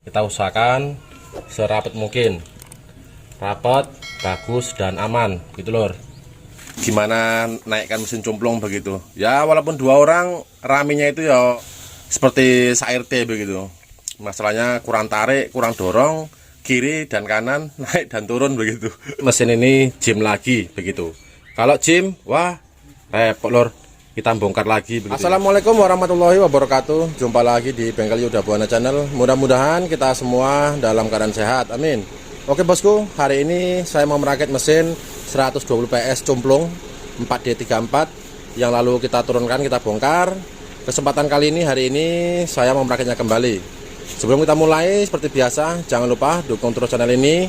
Kita usahakan serapat mungkin, rapat, bagus dan aman gitu lor. Gimana naikkan mesin cumplung begitu ya, walaupun 2 orang raminya itu ya seperti SRT begitu. Masalahnya kurang tarik, kurang dorong, kiri dan kanan, naik dan turun begitu. Mesin ini jim lagi begitu. Kalau jim, wah repot lor, kita bongkar lagi begitu. Assalamualaikum warahmatullahi wabarakatuh. Jumpa lagi di Bengkel Yuda Buana Channel. Mudah-mudahan kita semua dalam keadaan sehat, amin. Oke bosku, hari ini saya mau merakit mesin 120 PS cumplung 4D34 yang lalu kita turunkan, kita bongkar. Kesempatan kali ini, hari ini saya mau merakitnya kembali. Sebelum kita mulai, seperti biasa, jangan lupa dukung terus channel ini.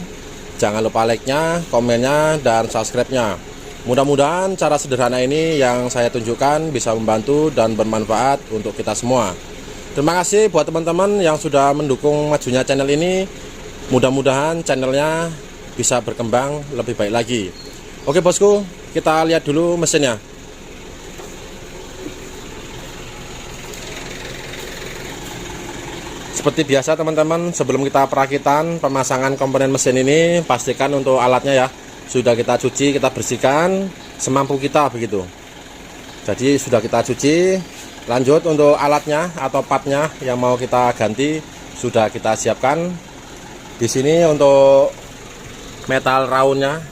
Jangan lupa like-nya, komennya, dan subscribe-nya. Mudah-mudahan cara sederhana ini yang saya tunjukkan bisa membantu dan bermanfaat untuk kita semua. Terima kasih buat teman-teman yang sudah mendukung majunya channel ini. Mudah-mudahan channelnya bisa berkembang lebih baik lagi. Oke bosku, kita lihat dulu mesinnya. Seperti biasa teman-teman, sebelum kita perakitan pemasangan komponen mesin ini, pastikan untuk alatnya ya sudah kita cuci, kita bersihkan semampu kita begitu. Jadi sudah kita cuci. Lanjut untuk alatnya atau partnya yang mau kita ganti sudah kita siapkan. Di sini untuk metal raunnya,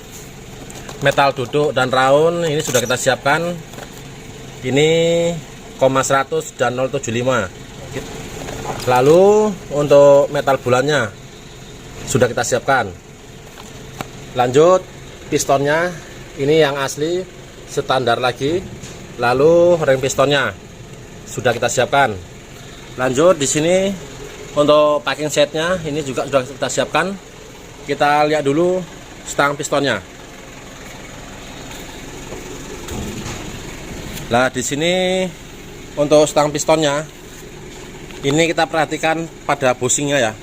metal duduk dan raun ini sudah kita siapkan. Ini 100 dan 075. Lalu untuk metal bulannya sudah kita siapkan. Lanjut pistonnya, ini yang asli standar lagi. Lalu ring pistonnya sudah kita siapkan. Lanjut di sini untuk packing setnya ini juga sudah kita siapkan. Kita lihat dulu stang pistonnya. Nah di sini untuk stang pistonnya ini kita perhatikan pada bushingnya ya.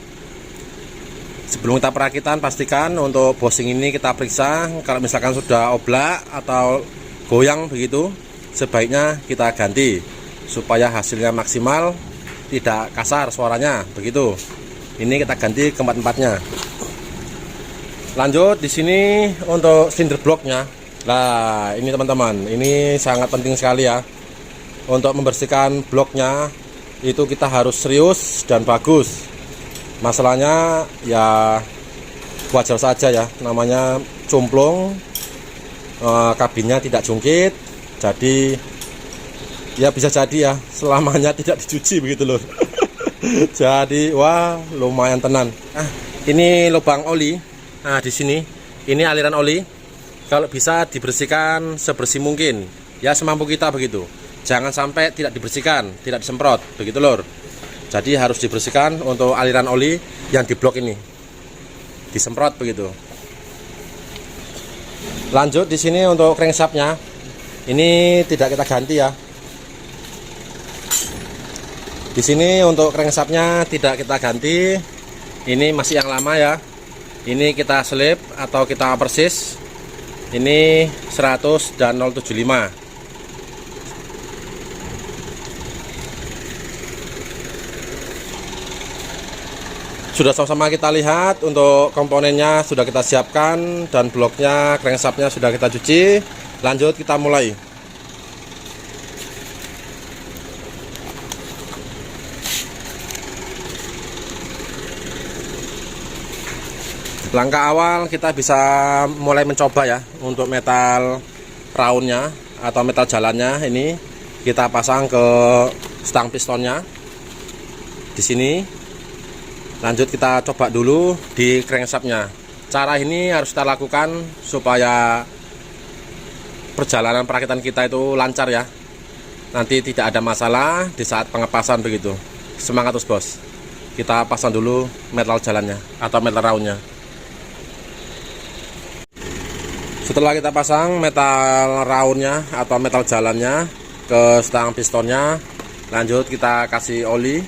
Sebelum kita perakitan, pastikan untuk bushing ini kita periksa. Kalau misalkan sudah oblak atau goyang begitu, sebaiknya kita ganti supaya hasilnya maksimal, tidak kasar suaranya begitu. Ini kita ganti ke tempat-tempatnya. Lanjut di sini untuk cylinder blocknya. Nah ini teman-teman, ini sangat penting sekali ya. Untuk membersihkan bloknya itu kita harus serius dan bagus. Masalahnya ya wajar saja ya, namanya cumplung, kabinnya tidak jungkit, jadi ya bisa jadi ya selamanya tidak dicuci begitu loh. Jadi wah lumayan tenan. Ini lubang oli. Nah di sini ini aliran oli. Kalau bisa dibersihkan sebersih mungkin ya, semampu kita begitu. Jangan sampai tidak dibersihkan, tidak disemprot begitu lor. Jadi harus dibersihkan untuk aliran oli yang di blok ini, disemprot begitu. Lanjut di sini untuk crankshaftnya, ini tidak kita ganti ya. Di sini untuk crankshaftnya tidak kita ganti, ini masih yang lama ya. Ini kita selip atau kita persis. Ini 100 dan 075. Sudah sama-sama kita lihat untuk komponennya sudah kita siapkan dan bloknya, crankshaftnya sudah kita cuci. Lanjut kita mulai. Langkah awal kita bisa mulai mencoba ya untuk metal raunnya atau metal jalannya. Ini kita pasang ke stang pistonnya di sini. Lanjut kita coba dulu di crankshaftnya. Cara ini harus kita lakukan supaya perjalanan perakitan kita itu lancar ya. Nanti tidak ada masalah di saat pengepasan begitu. Semangat terus bos. Kita pasang dulu metal jalannya atau metal raunnya. Setelah kita pasang metal raunnya atau metal jalannya ke stang pistonnya, lanjut kita kasih oli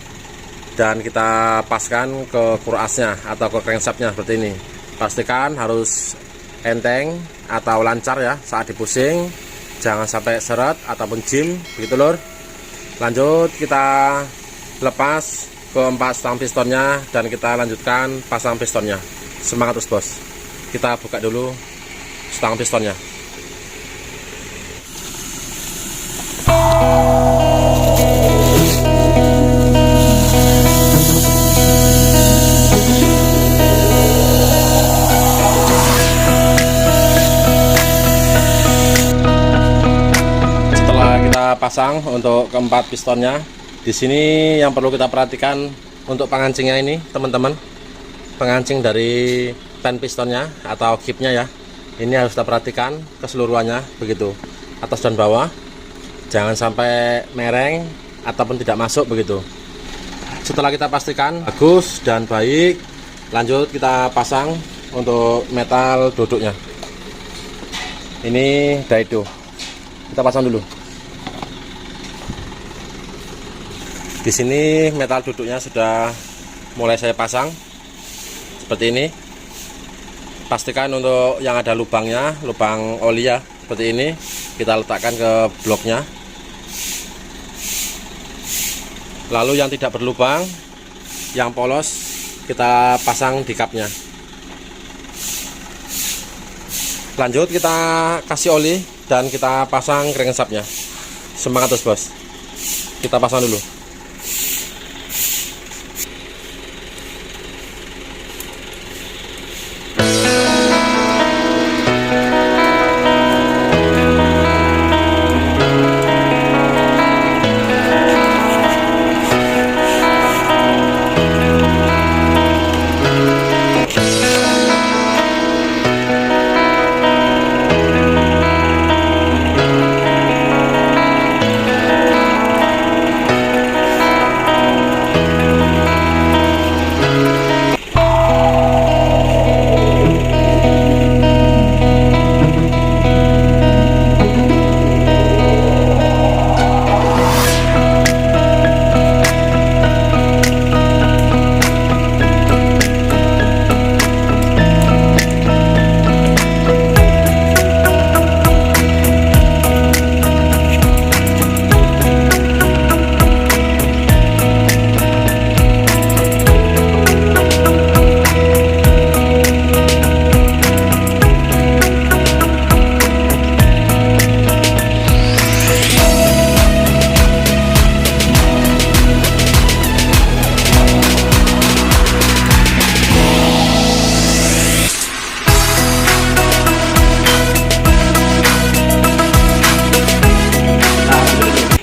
dan kita paskan ke kurasnya atau ke crankshaftnya seperti ini. Pastikan harus enteng atau lancar ya saat dipusing, jangan sampai seret ataupun jim begitu lor. Lanjut kita lepas ke 4 stang pistonnya dan kita lanjutkan pasang pistonnya. Semangat terus bos. Kita buka dulu stang pistonnya. Pasang untuk keempat pistonnya. Di sini yang perlu kita perhatikan untuk pengancingnya ini teman-teman, pengancing dari pen pistonnya atau kipnya ya, ini harus kita perhatikan keseluruhannya begitu, atas dan bawah, jangan sampai mereng ataupun tidak masuk begitu. Setelah kita pastikan bagus dan baik, lanjut kita pasang untuk metal duduknya. Ini daido, kita pasang dulu. Di sini metal duduknya sudah mulai saya pasang seperti ini. Pastikan untuk yang ada lubangnya, lubang oli ya, seperti ini kita letakkan ke bloknya. Lalu yang tidak berlubang, yang polos kita pasang di kapnya. Lanjut kita kasih oli dan kita pasang crankshaftnya. Semangat terus bos. Kita pasang dulu.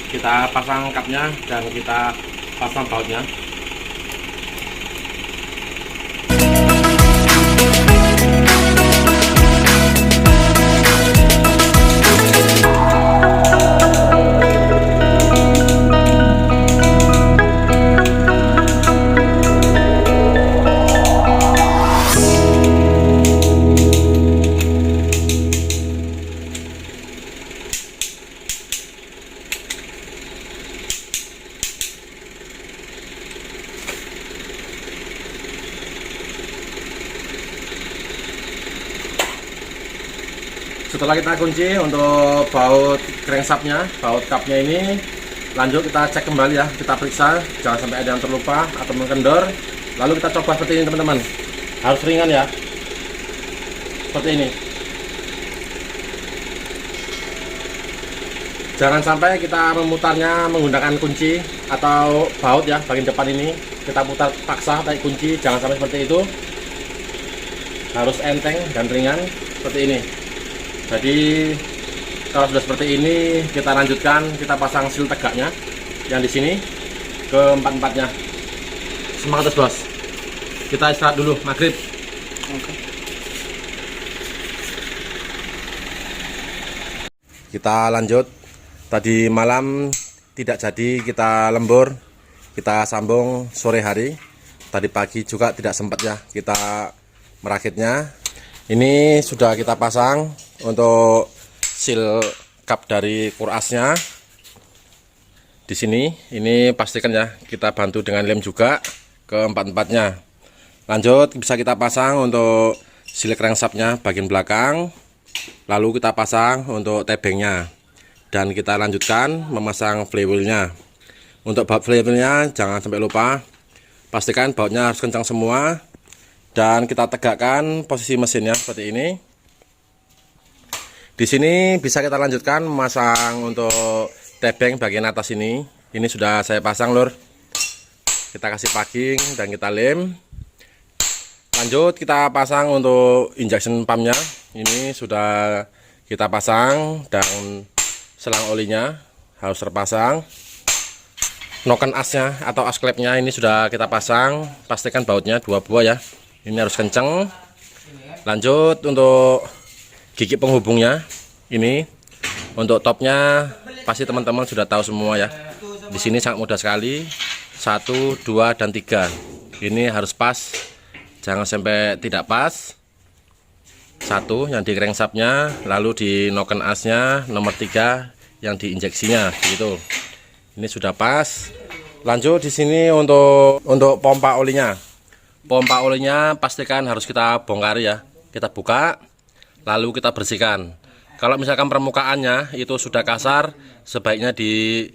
Kita pasang kapnya dan kita pasang bautnya. Setelah kita kunci untuk baut crankshaftnya, baut kapnya ini, lanjut kita cek kembali ya, kita periksa, jangan sampai ada yang terlupa atau mengendor. Lalu kita coba seperti ini teman-teman, harus ringan ya, seperti ini. Jangan sampai kita memutarnya menggunakan kunci atau baut ya, bagian depan ini kita putar paksa tarik kunci, jangan sampai seperti itu. Harus enteng dan ringan seperti ini. Jadi kalau sudah seperti ini, kita lanjutkan, kita pasang seal tegaknya yang di sini ke empat-empatnya. Semangat terus bos. Kita istirahat dulu maghrib. Oke. Kita lanjut. Tadi malam tidak jadi kita lembur, kita sambung sore hari. Tadi pagi juga tidak sempat ya kita merakitnya. Ini sudah kita pasang untuk seal kap dari kurasnya. Di sini, ini pastikan ya kita bantu dengan lem juga ke empat-empatnya. Lanjut bisa kita pasang untuk seal crankshaftnya bagian belakang. Lalu kita pasang untuk tebengnya. Dan kita lanjutkan memasang flywheelnya. Untuk bab flywheelnya jangan sampai lupa Pastikan bautnya harus kencang semua. Dan kita tegakkan posisi mesinnya seperti ini. Di sini bisa kita lanjutkan memasang untuk tebeng bagian atas ini. Ini sudah saya pasang, lur. Kita kasih packing dan kita lem. Lanjut kita pasang untuk injection pumpnya. Ini sudah kita pasang dan selang olinya harus terpasang. Noken asnya atau as klepnya ini sudah kita pasang. Pastikan bautnya 2 buah ya. Ini harus kenceng. Lanjut untuk gigi penghubungnya. Ini untuk topnya pasti teman-teman sudah tahu semua ya. Di sini sangat mudah sekali. 1, 2, dan 3. Ini harus pas. Jangan sampai tidak pas. 1 yang di crankshaftnya, lalu di noken asnya, nomor 3 yang di injeksinya gitu. Ini sudah pas. Lanjut di sini untuk pompa olinya. Pompa olinya pastikan harus kita bongkar ya. Kita buka, lalu kita bersihkan. Kalau misalkan permukaannya itu sudah kasar, sebaiknya di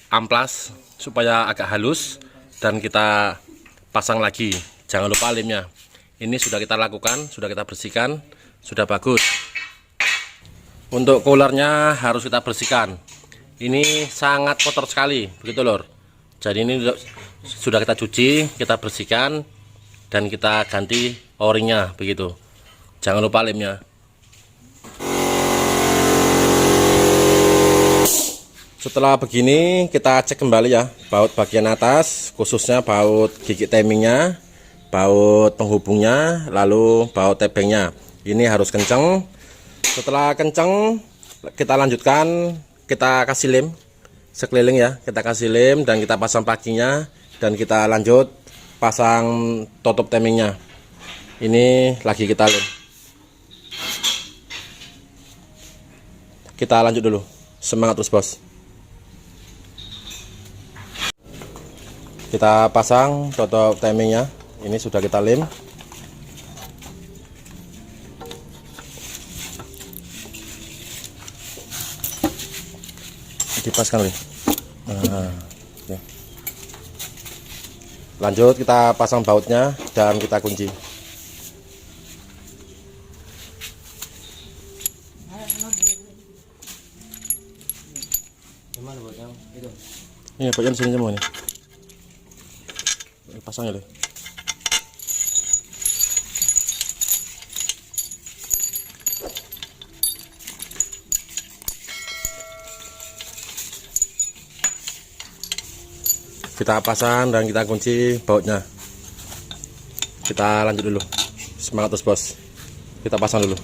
amplas supaya agak halus dan kita pasang lagi. Jangan lupa lemnya. Ini sudah kita lakukan, sudah kita bersihkan, sudah bagus. Untuk coolernya harus kita bersihkan. Ini sangat kotor sekali, begitu lor. Jadi ini sudah kita cuci, kita bersihkan. Dan kita ganti o-ringnya begitu. Jangan lupa lemnya. Setelah begini kita cek kembali ya baut bagian atas, khususnya baut gigi timingnya, baut penghubungnya, lalu baut tebengnya. Ini harus kenceng. Setelah kenceng kita lanjutkan, kita kasih lem sekeliling ya. Kita kasih lem dan kita pasang packingnya dan kita lanjut pasang tutup timingnya. Ini lagi kita lem. Kita lanjut dulu. Semangat terus bos. Kita pasang tutup timingnya. Ini sudah kita lem. Dipaskan nih. Nah, ya. Lanjut kita pasang bautnya dan kita kunci. Ini bautnya di sini semua nih. Pasang ya deh. Kita pasang dan kita kunci bautnya. Kita lanjut dulu. Semangat terus bos. Kita pasang dulu.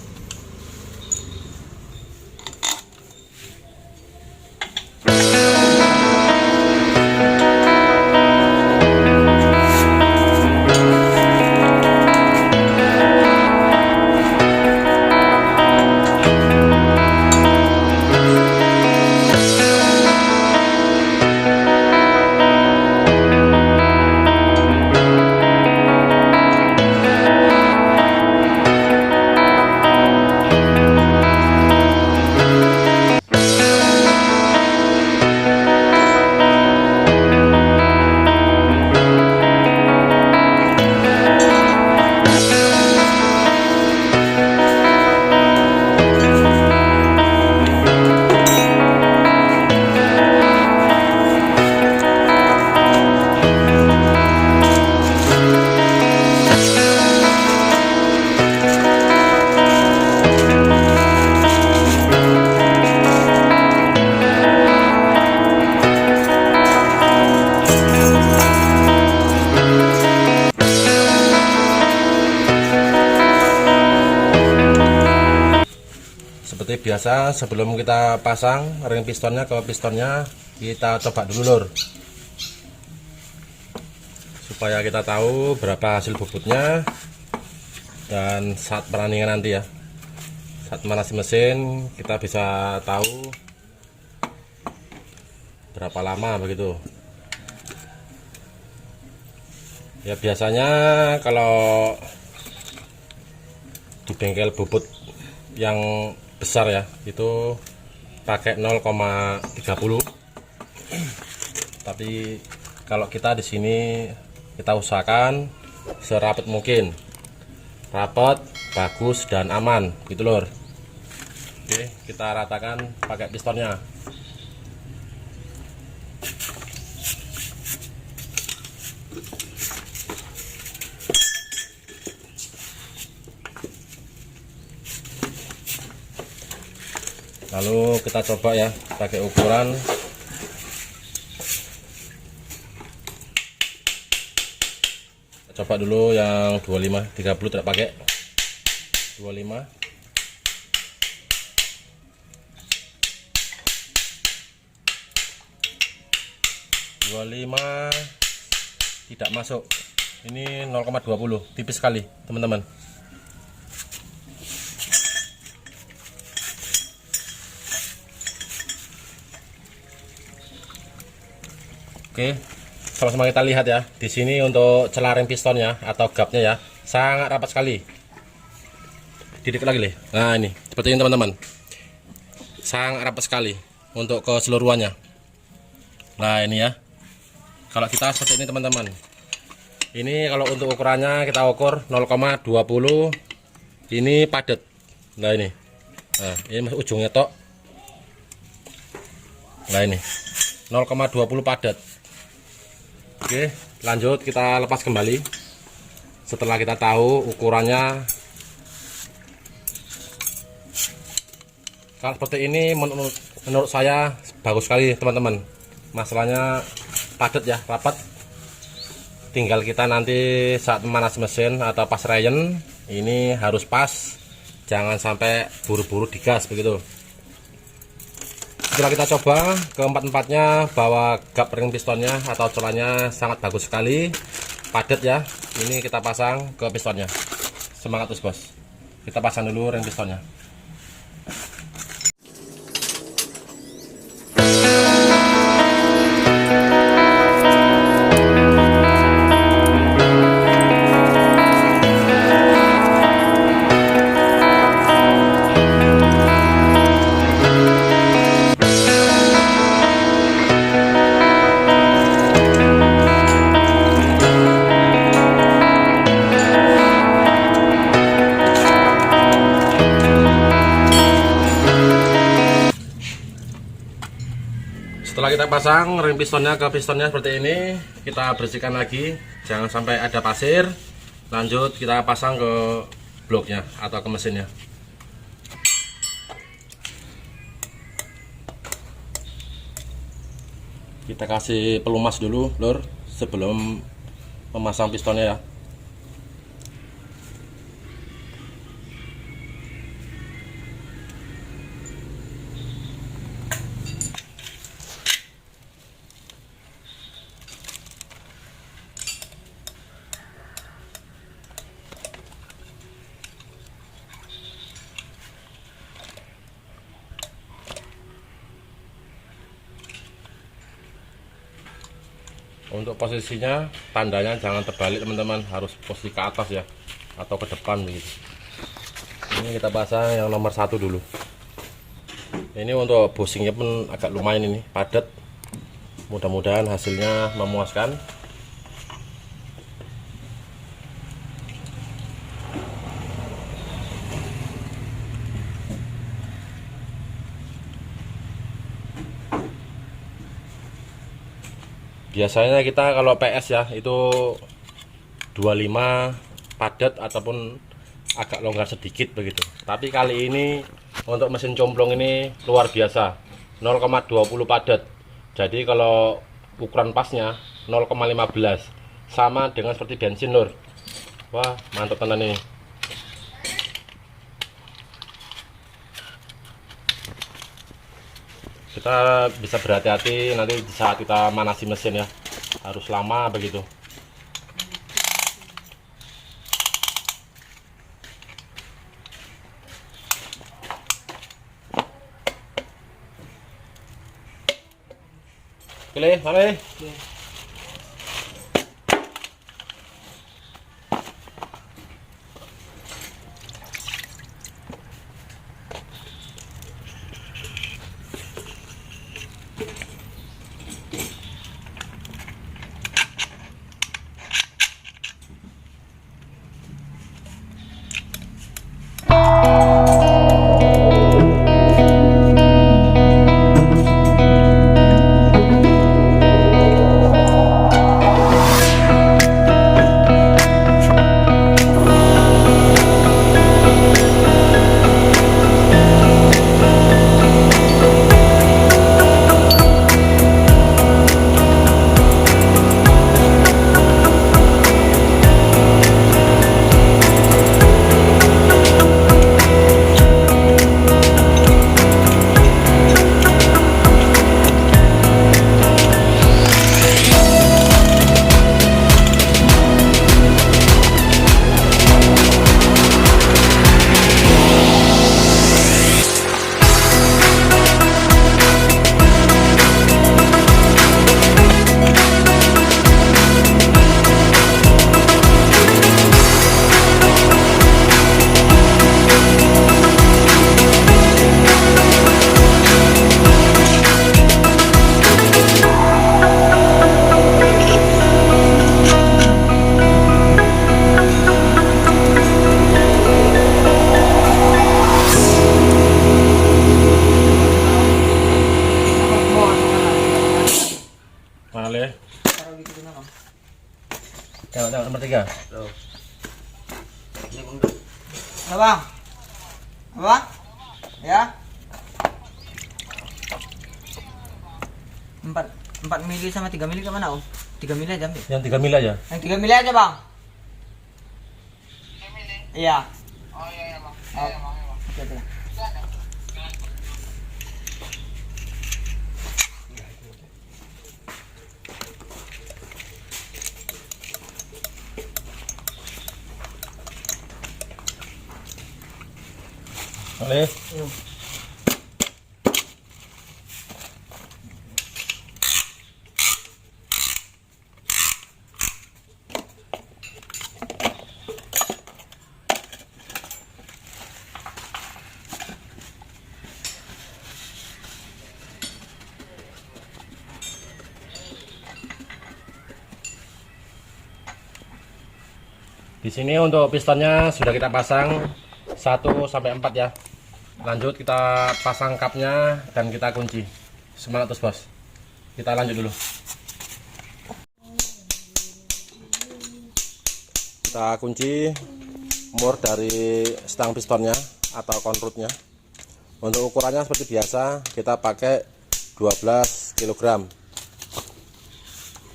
Seperti biasa, sebelum kita pasang ring pistonnya ke pistonnya, kita coba dulu lur, supaya kita tahu berapa hasil bobotnya. Dan saat perandingan nanti ya, saat manasi mesin, kita bisa tahu berapa lama begitu ya. Biasanya kalau di bengkel bobot yang besar ya, itu pakai 0,30. Tapi kalau kita di sini kita usahakan serapat mungkin, rapat, bagus dan aman gitu lor. Oke, kita ratakan pakai pistonnya. Lalu kita coba ya pakai ukuran coba dulu yang 25, 30 tidak pakai 25, 25 tidak masuk. Ini 0,20, tipis sekali teman-teman. Oke, sama-sama kita lihat ya. Di sini untuk celah rem pistonnya atau gapnya ya, sangat rapat sekali. Didik lagi nih. Nah ini, seperti ini teman-teman. Sangat rapat sekali untuk keseluruhannya. Nah ini ya. Kalau kita seperti ini teman-teman. Ini kalau untuk ukurannya kita ukur 0,20. Ini padat. Nah ini. Nah, ini ujungnya tok. Nah ini. 0,20 padat. Oke, lanjut kita lepas kembali. Setelah kita tahu ukurannya, kalau seperti ini menurut saya bagus sekali teman-teman. Masalahnya padat ya, rapat. Tinggal kita nanti saat memanas mesin atau pas rayen, ini harus pas, jangan sampai buru-buru digas begitu. Setelah kita coba keempat-empatnya bahwa gap ring pistonnya atau celahnya sangat bagus sekali, padat ya. Ini kita pasang ke pistonnya. Semangat terus bos. Kita pasang dulu ring pistonnya. Setelah kita pasang ring pistonnya ke pistonnya seperti ini, kita bersihkan lagi, jangan sampai ada pasir. Lanjut kita pasang ke bloknya atau ke mesinnya. Kita kasih pelumas dulu lor sebelum memasang pistonnya ya. Untuk posisinya tandanya jangan terbalik teman-teman, harus posisi ke atas ya atau ke depan begitu. Ini kita pasang yang nomor 1 dulu. Ini untuk bushingnya pun agak lumayan, ini padat. Mudah-mudahan hasilnya memuaskan. Biasanya kita kalau PS ya itu 25 padat ataupun agak longgar sedikit begitu. Tapi kali ini untuk mesin complong ini luar biasa, 0,20 padat. Jadi kalau ukuran pasnya 0,15, sama dengan seperti bensin lur. Wah mantap tenan ini. Kita bisa berhati-hati nanti di saat kita manasi mesin ya, harus lama begitu. Oke, mari. 3. Loh. Ini Bang. Bang. Apa? Ya. 4 mili sama 3 mili kemana Om? 3 mili aja ambil. Yang 3 mili aja. Yang 3 mili aja Bang. 3 mili? Iya. Oh iya Bang. Iya Bang. Oke, oke. Boleh. Di sini untuk pistonnya sudah kita pasang 1 sampai 4 ya. Lanjut kita pasang kapnya dan kita kunci. Semangat terus bos. Kita lanjut dulu. Kita kunci mur dari stang pistonnya atau konrutnya. Untuk ukurannya seperti biasa kita pakai 12 kg.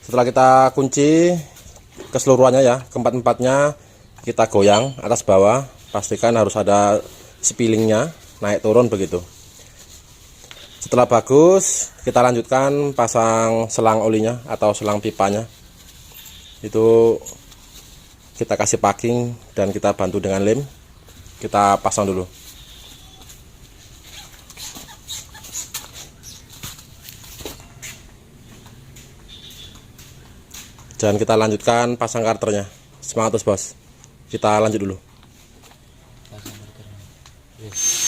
Setelah kita kunci keseluruhannya ya, keempat-empatnya kita goyang atas bawah, pastikan harus ada spillingnya naik turun begitu. Setelah bagus kita lanjutkan pasang selang olinya atau selang pipanya, itu kita kasih packing dan kita bantu dengan lem, kita pasang dulu. Dan kita lanjutkan pasang karternya. Semangat terus bos. Kita lanjut dulu.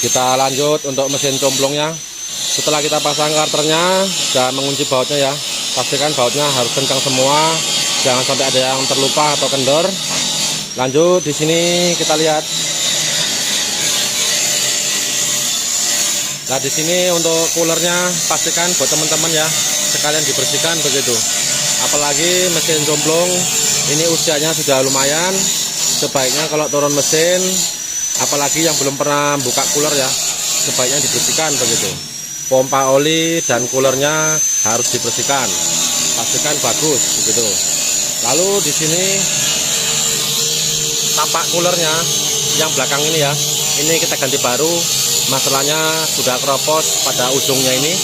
Kita lanjut untuk mesin comblongnya. Setelah kita pasang karternya dan mengunci bautnya ya, pastikan bautnya harus kencang semua, jangan sampai ada yang terlupa atau kendor. Lanjut di sini kita lihat. Nah di sini untuk coolernya pastikan buat teman-teman ya, sekalian dibersihkan begitu. Apalagi mesin comblong ini usianya sudah lumayan, sebaiknya kalau turun mesin, apalagi yang belum pernah buka cooler ya, sebaiknya dibersihkan begitu. Pompa oli dan coolernya harus dibersihkan, pastikan bagus begitu. Lalu di sini tapak coolernya yang belakang ini ya, ini kita ganti baru, masalahnya sudah keropos pada ujungnya ini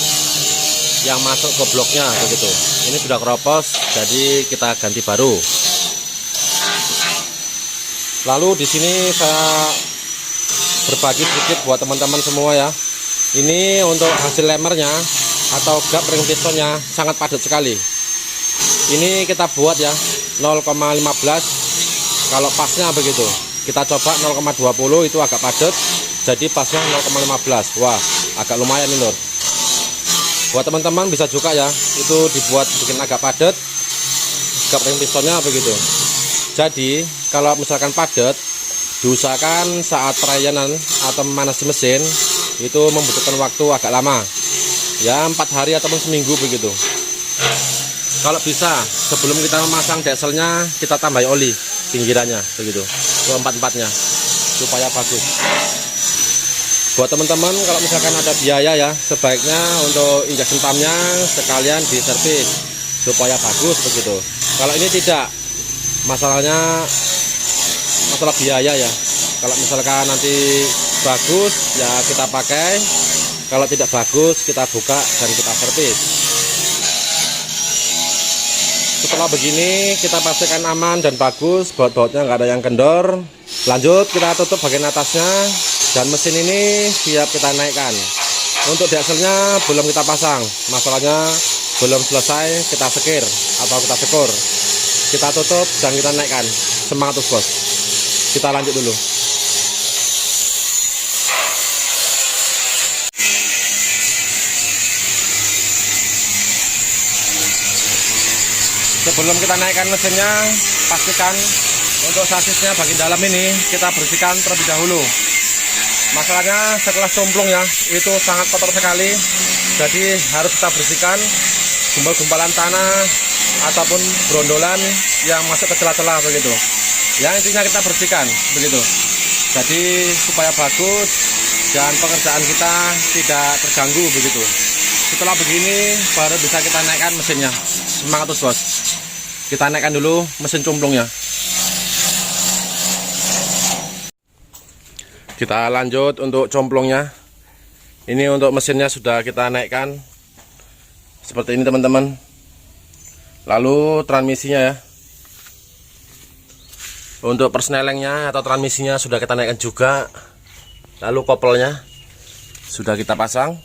yang masuk ke bloknya begitu. Ini sudah keropos, jadi kita ganti baru. Lalu di sini saya berbagi sedikit buat teman-teman semua ya. Ini untuk hasil lemernya atau gap ring pistonnya sangat padat sekali. Ini kita buat ya 0,15 kalau pasnya begitu. Kita coba 0,20 itu agak padat, jadi pasnya 0,15. Wah, agak lumayan nih lor. Buat teman-teman bisa juga ya, itu dibuat bikin agak padat gap ring pistonnya begitu. Jadi kalau misalkan padat, diusahakan saat perayaan atau memanasi mesin itu membutuhkan waktu agak lama ya, 4 hari ataupun seminggu begitu. Kalau bisa sebelum kita memasang dieselnya kita tambahi oli pinggirannya begitu, keempat-empatnya supaya bagus. Buat teman-teman kalau misalkan ada biaya ya, sebaiknya untuk injection pumpnya sekalian diservis supaya bagus begitu. Kalau ini tidak, masalahnya masalah biaya ya. Kalau misalkan nanti bagus ya kita pakai, kalau tidak bagus kita buka dan kita servis. Setelah begini kita pastikan aman dan bagus, baut-bautnya nggak ada yang kendor. Lanjut kita tutup bagian atasnya dan mesin ini siap kita naikkan. Untuk dieselnya belum kita pasang, masalahnya belum selesai kita sekir atau kita sekur. Kita tutup dan kita naikkan. Semangat terus bos. Kita lanjut dulu. Sebelum kita naikkan mesinnya, pastikan untuk sasisnya bagian dalam ini kita bersihkan terlebih dahulu. Masalahnya setelah comblong ya, itu sangat kotor sekali, jadi harus kita bersihkan. Gumpal-gumpalan tanah ataupun brondolan yang masuk ke celah-celah begitu. Yang intinya kita bersihkan begitu. Jadi supaya bagus dan pekerjaan kita tidak terganggu begitu. Setelah begini baru bisa kita naikkan mesinnya. Semangat terus bos. Kita naikkan dulu mesin cumplungnya. Kita lanjut untuk complongnya. Ini untuk mesinnya sudah kita naikkan seperti ini teman-teman. Lalu transmisinya ya, untuk persnelengnya atau transmisinya sudah kita naikkan juga. Lalu kopelnya sudah kita pasang.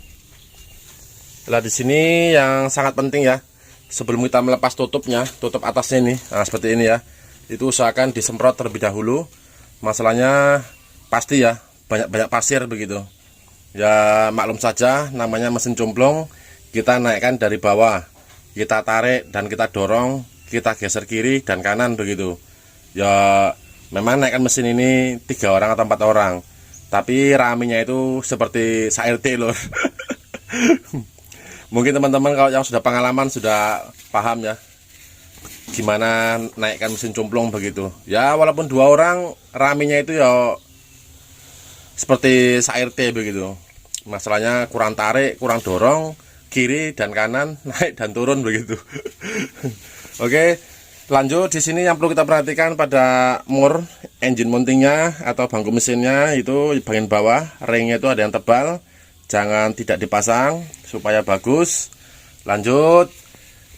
Nah di sini yang sangat penting ya, sebelum kita melepas tutupnya, tutup atasnya ini, nah seperti ini ya, itu usahakan disemprot terlebih dahulu. Masalahnya pasti ya banyak pasir begitu. Ya maklum saja, namanya mesin cumplung, kita naikkan dari bawah, kita tarik dan kita dorong, kita geser kiri dan kanan begitu. Ya memang naikkan mesin ini 3 orang atau 4 orang, tapi raminya itu seperti rt loh. Mungkin teman-teman kalau yang sudah pengalaman sudah paham ya gimana naikkan mesin cumplung begitu. Ya walaupun 2 orang, raminya itu ya seperti rt begitu. Masalahnya kurang tarik, kurang dorong, kiri dan kanan, naik dan turun begitu. Oke, lanjut. Di sini yang perlu kita perhatikan pada mur engine mountingnya atau bangku mesinnya, itu bagian bawah ringnya itu ada yang tebal, jangan tidak dipasang supaya bagus. Lanjut,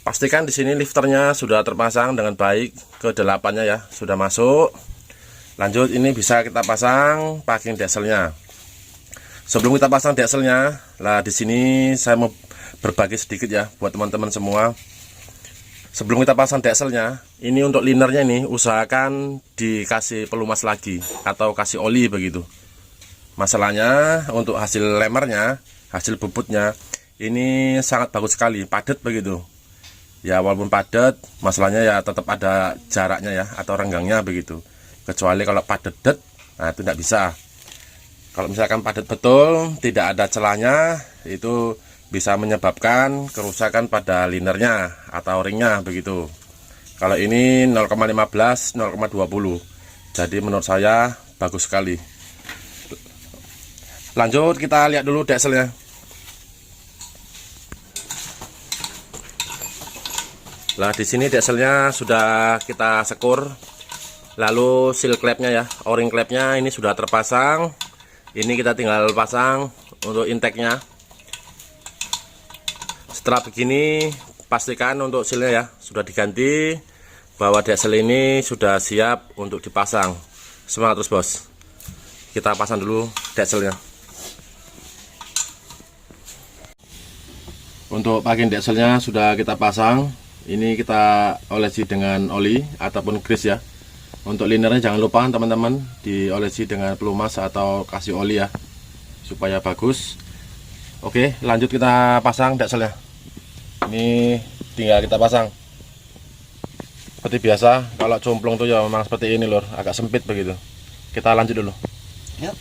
pastikan di sini lifternya sudah terpasang dengan baik, ke 8-nya ya sudah masuk. Lanjut, ini bisa kita pasang packing dieselnya. Sebelum kita pasang dieselnya, lah di sini saya mau berbagi sedikit ya buat teman-teman semua. Sebelum kita pasang dieselnya, ini untuk linernya ini usahakan dikasih pelumas lagi atau kasih oli begitu. Masalahnya untuk hasil lemernya, hasil bubutnya ini sangat bagus sekali, padat begitu. Ya walaupun padat, masalahnya ya tetap ada jaraknya ya atau renggangnya begitu. Kecuali kalau padat, nah itu tidak bisa. Kalau misalkan padat betul, tidak ada celahnya, itu bisa menyebabkan kerusakan pada linernya atau ringnya begitu. Kalau ini 0,15, 0,20. Jadi menurut saya bagus sekali. Lanjut, kita lihat dulu dieselnya. Nah di sini dieselnya sudah kita sekur. Lalu seal klepnya ya, o-ring klepnya ini sudah terpasang. Ini kita tinggal pasang untuk intake-nya. Setelah begini, pastikan untuk sealnya ya sudah diganti, bahwa diesel ini sudah siap untuk dipasang. Semangat terus bos. Kita pasang dulu dieselnya. Untuk packing dieselnya sudah kita pasang. Ini kita olesi dengan oli ataupun grease ya. Untuk linernya jangan lupa teman-teman diolesi dengan pelumas atau kasih oli ya, supaya bagus. Oke, lanjut kita pasang dieselnya. Ini tinggal kita pasang. Seperti biasa, kalau cumplung tuh ya memang seperti ini lor, agak sempit begitu. Kita lanjut dulu. Yep.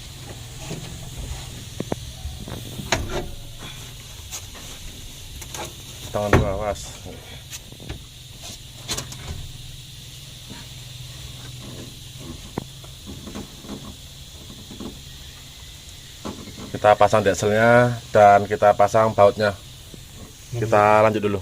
Tangan dua, awas. Kita pasang dieselnya dan kita pasang bautnya. Kita lanjut dulu.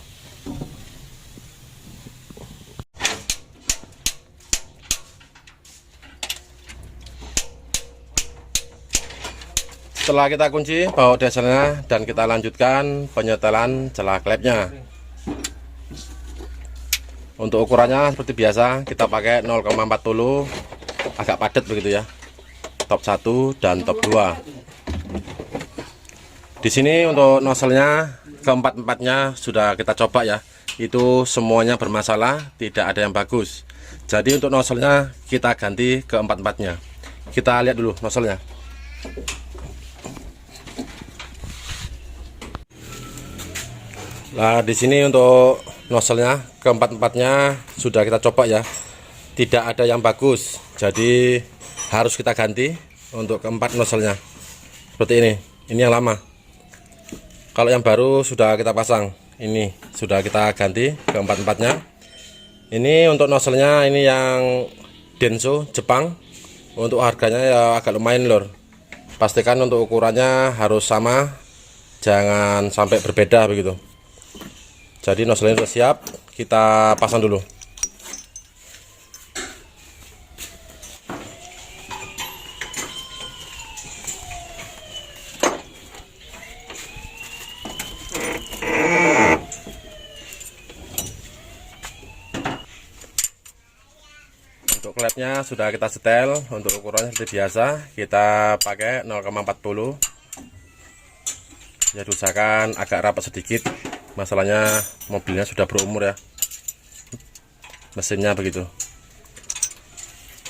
Setelah kita kunci baut dieselnya dan kita lanjutkan penyetelan celah klepnya. Untuk ukurannya seperti biasa, kita pakai 0,40, agak padat begitu ya. Top 1 dan top 2. Di sini untuk nozzle-nya keempat-empatnya sudah kita coba ya. Itu semuanya bermasalah, tidak ada yang bagus. Jadi untuk nozzle-nya kita ganti keempat-empatnya. Kita lihat dulu nozzle-nya. Nah, di sini untuk nozzle-nya keempat-empatnya sudah kita coba ya. Tidak ada yang bagus. Jadi harus kita ganti untuk keempat nozzle-nya. Seperti ini. Ini yang lama. Kalau yang baru sudah kita pasang, ini sudah kita ganti keempat-empatnya. Ini untuk nozzle-nya ini yang Denso Jepang. Untuk harganya ya agak lumayan lor. Pastikan untuk ukurannya harus sama, jangan sampai berbeda begitu. Jadi nozzle-nya sudah siap, kita pasang dulu. Untuk klepnya sudah kita setel. Untuk ukurannya seperti biasa, kita pakai 0,40. Ya diusahakan agak rapat sedikit, masalahnya mobilnya sudah berumur ya, mesinnya begitu.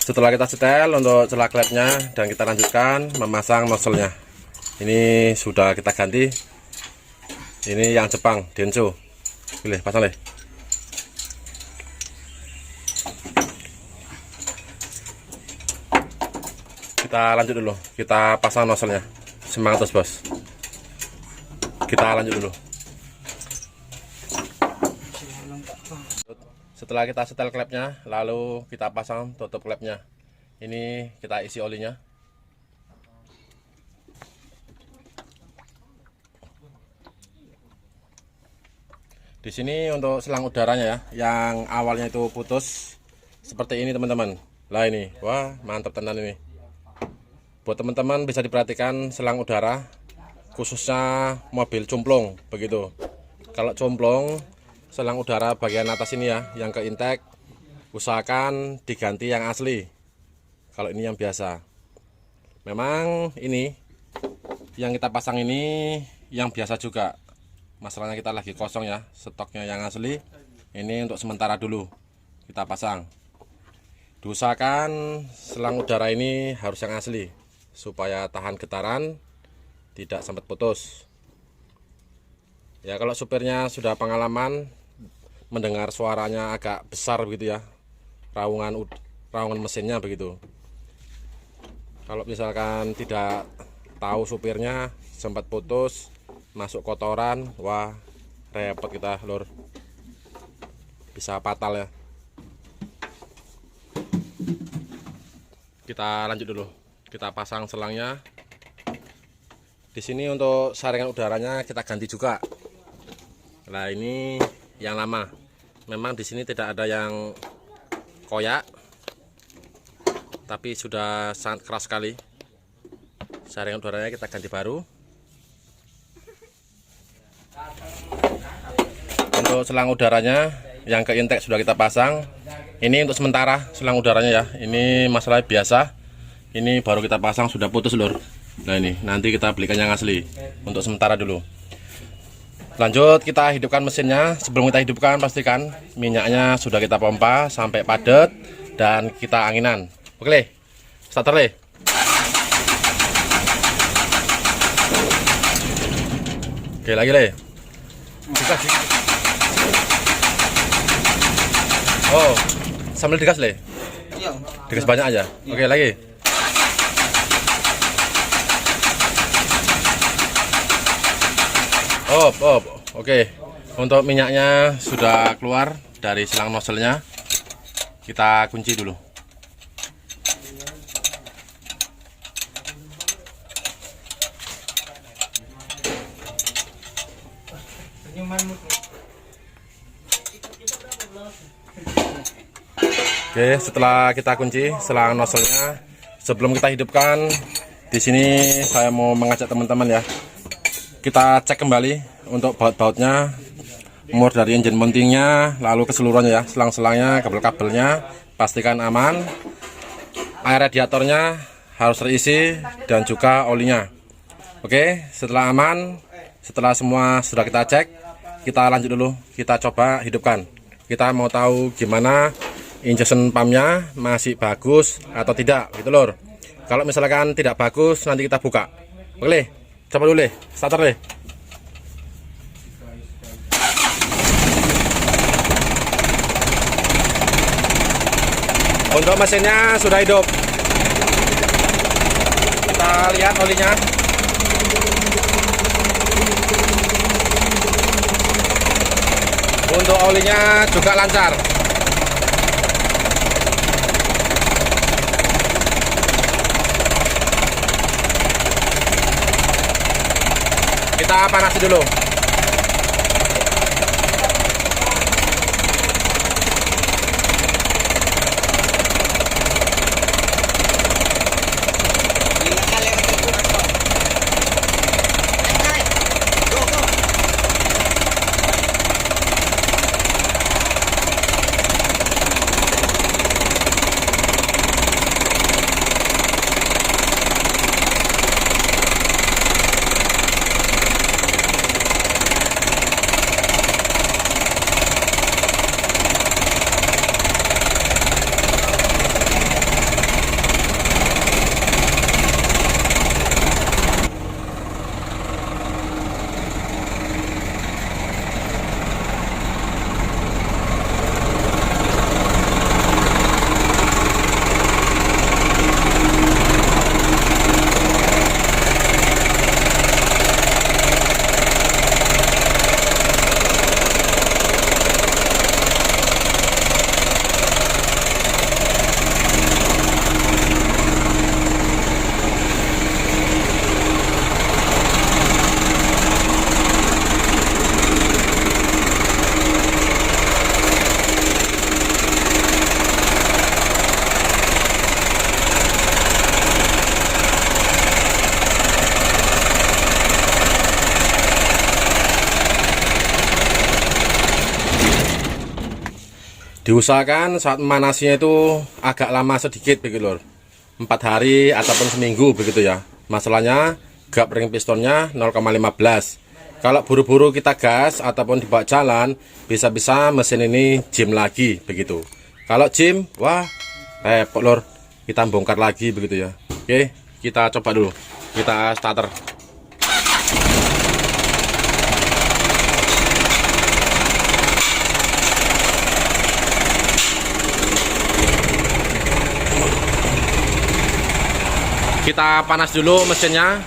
Setelah kita setel untuk celah klepnya, dan kita lanjutkan memasang nozzle-nya. Ini sudah kita ganti. Ini yang Jepang Denso. Pilih pasang deh. Kita lanjut dulu, kita pasang nozzle-nya. Semangat terus bos. Kita lanjut dulu. Setelah kita setel klepnya, lalu kita pasang tutup klepnya. Ini kita isi olinya. Di sini untuk selang udaranya ya, yang awalnya itu putus seperti ini teman-teman. Lah ini, wah mantap tenan ini. Buat teman-teman bisa diperhatikan selang udara, khususnya mobil cumplung begitu. Kalau cumplung, selang udara bagian atas ini ya, yang ke intake, usahakan diganti yang asli. Kalau ini yang biasa. Memang ini yang kita pasang ini yang biasa juga. Masalahnya kita lagi kosong ya, stoknya yang asli. Ini untuk sementara dulu kita pasang. Diusahakan selang udara ini harus yang asli, supaya tahan getaran, tidak sampai putus. Ya kalau supirnya sudah pengalaman, mendengar suaranya agak besar begitu ya, raungan mesinnya begitu. Kalau misalkan tidak tahu supirnya, sempat putus, masuk kotoran, wah repot kita lur, bisa fatal ya. Kita lanjut dulu, kita pasang selangnya. Di sini untuk saringan udaranya kita ganti juga. Nah ini yang lama. Memang di sini tidak ada yang koyak, tapi sudah sangat keras sekali. Saringan udaranya kita ganti baru. Untuk selang udaranya yang ke intake sudah kita pasang. Ini untuk sementara selang udaranya ya. Ini masalah biasa. Ini baru kita pasang sudah putus lur. Nah ini nanti kita belikan yang asli. Untuk sementara dulu. Lanjut kita hidupkan mesinnya. Sebelum kita hidupkan pastikan minyaknya sudah kita pompa sampai padat dan kita anginan. Oke le, starter le. Oke lagi le. Oh, sambil digas le. Digas banyak aja. Oke lagi. Oke. Untuk minyaknya sudah keluar dari selang nozzle-nya. Kita kunci dulu. Oke, setelah kita kunci selang nozzle-nya, sebelum kita hidupkan, di sini saya mau mengajak teman-teman ya. Kita cek kembali untuk baut-bautnya, umur dari engine mountingnya, lalu keseluruhannya ya, selang-selangnya, kabel-kabelnya, pastikan aman. Air radiatornya harus terisi dan juga olinya. Oke, setelah aman, setelah semua sudah kita cek, kita lanjut dulu, kita coba hidupkan. Kita mau tahu gimana injection pumpnya masih bagus atau tidak gitu lor. Kalau misalkan tidak bagus, nanti kita buka. Oke, coba dulu deh, starter deh. Untuk mesinnya sudah hidup. Kita lihat olinya. Untuk olinya juga lancar. Kita panasi dulu. Diusahakan saat memanasinya itu agak lama sedikit begitu lor, 4 hari ataupun seminggu begitu ya. Masalahnya gap ring pistonnya 0,15. Kalau buru-buru kita gas ataupun dibawa jalan, bisa-bisa mesin ini jam lagi begitu. Kalau jam, wah repot lor, kita bongkar lagi begitu ya. Oke, kita coba dulu, kita starter. Kita panas dulu mesinnya.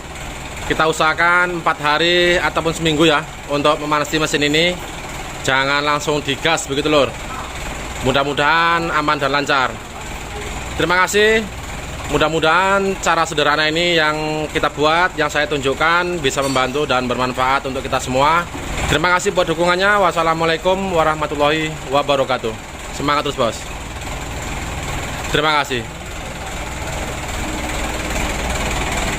Kita usahakan 4 hari ataupun seminggu ya untuk memanasi mesin ini. Jangan langsung digas begitu lor. Mudah-mudahan aman dan lancar. Terima kasih. Mudah-mudahan cara sederhana ini yang kita buat, yang saya tunjukkan bisa membantu dan bermanfaat untuk kita semua. Terima kasih buat dukungannya. Wassalamualaikum warahmatullahi wabarakatuh. Semangat terus bos. Terima kasih.